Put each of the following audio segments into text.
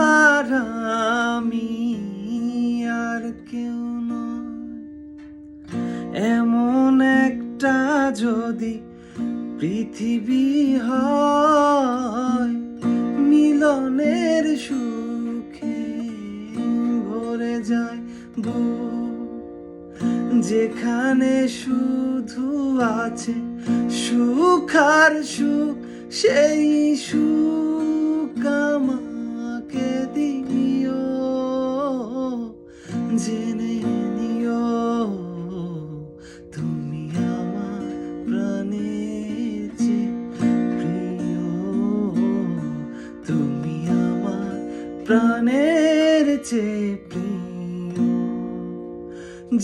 আর আমি আর কেউ নয়। এমন একটা যদি পৃথিবী হয়, মিলনের সুখে ভরে যায় বুক, যেখানে শুধু আছে সুখ আর সুখ, সেই সুখ আমাকে দিও, জেনে নিও তুমি আমার প্রাণের চেয়ে প্রিয়, তুমি আমার প্রাণের চেয়ে প্রিয়।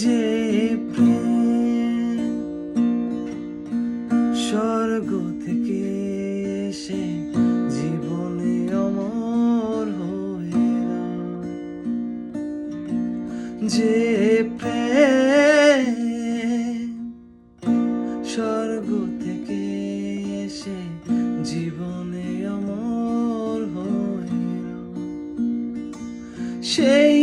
যে প্রেম স্বর্গ থেকে এসে জীবনে অমর হয়ে রয়, যে প্রেম স্বর্গ থেকে এসে জীবনে অমর হয়ে রয়, সেই